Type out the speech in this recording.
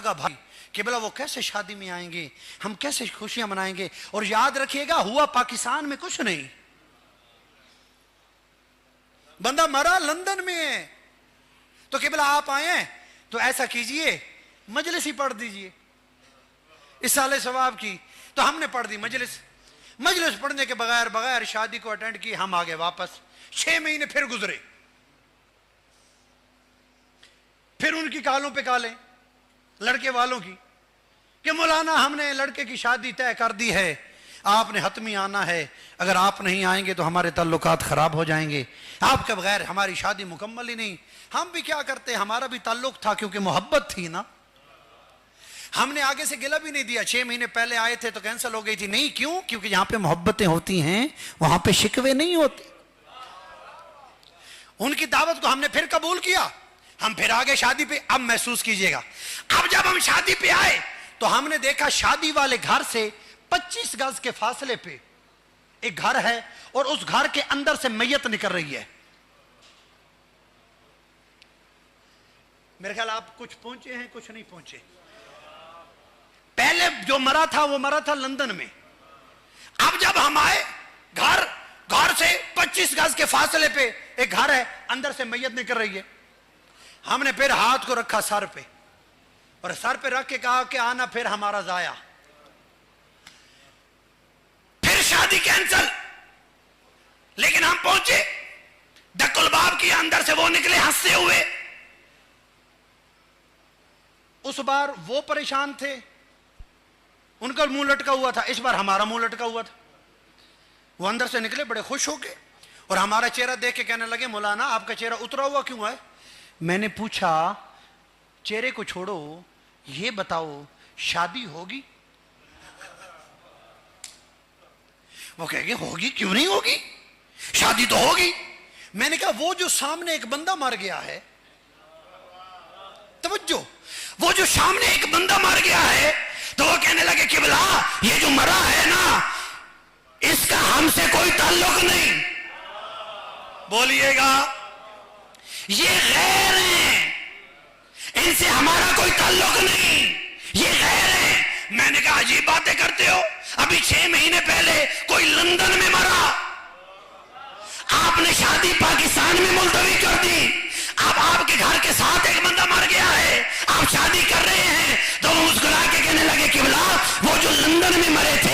लगा भाई किबला वो कैसे शादी में आएंगे, हम कैसे खुशियां मनाएंगे। और याद रखिएगा हुआ पाकिस्तान में कुछ नहीं, बंदा मरा लंदन में है। तो किबला आप आए हैं तो ऐसा कीजिए मजलिस ही पढ़ दीजिए इस साले सवाब की। तो हमने पढ़ दी मजलिस। मजलिस पढ़ने के बगैर शादी को अटेंड की, हम आगे वापस। 6 महीने फिर गुजरे, फिर उनकी कालों पे कालें लड़के वालों की कि मौलाना हमने लड़के की शादी तय कर दी है, आपने हतमी आना है, अगर आप नहीं आएंगे तो हमारे ताल्लुकात खराब हो जाएंगे, आपके बगैर हमारी शादी मुकम्मल ही नहीं। हम भी क्या करते, हमारा भी ताल्लुक था क्योंकि मोहब्बत थी ना, हमने आगे से गिला भी नहीं दिया। 6 महीने पहले आए थे तो कैंसिल हो गई थी, नहीं क्यों, क्योंकि यहां पे मोहब्बतें होती हैं वहां पे शिकवे नहीं होते। उनकी दावत को हमने फिर कबूल किया, हम फिर आगे शादी पे। अब महसूस कीजिएगा, अब जब हम शादी पे आए तो हमने देखा शादी वाले घर से 25 गज के फासले पे एक घर है और उस घर के अंदर से मैयत निकल रही है। मेरे ख्याल आप कुछ पहुंचे हैं, कुछ नहीं पहुंचे। पहले जो मरा था वो मरा था लंदन में। अब जब हम आए घर से 25 गज के फासले पे एक घर है, अंदर से मैयत निकल रही है। हमने फिर हाथ को रखा सर पे और सर पे रख के कहा कि आना फिर हमारा जाया। फिर शादी कैंसिल। लेकिन हम पहुंचे, डक्कुल बाब की अंदर से वो निकले हंसते हुए। उस बार वो परेशान थे, उनका मुंह लटका हुआ था, इस बार हमारा मुंह लटका हुआ था। वो अंदर से निकले बड़े खुश होके और हमारा चेहरा देख के कहने लगे मौलाना आपका चेहरा उतरा हुआ क्यों है। मैंने पूछा चेहरे को छोड़ो, ये बताओ शादी होगी। वो कहेंगे होगी, क्यों नहीं होगी, शादी तो होगी। मैंने कहा वो जो सामने एक बंदा मर गया है, तवज्जो, वो जो सामने एक बंदा मर गया है, तो वो कहने लगे किबला ये जो मरा है ना इसका हमसे कोई ताल्लुक नहीं। बोलिएगा, ये गैर हैं, इनसे हमारा कोई ताल्लुक नहीं, ये गैर हैं। मैंने कहा अजीब बातें करते हो, अभी 6 महीने पहले कोई लंदन में मरा, आपने शादी पाकिस्तान में मुलतवी कर दी। अब आपके घर के साथ एक बंदा मर गया है, आप शादी कर रहे हैं। तो वो मुस्कुरा के कहने लगे किबला वो जो लंदन में मरे थे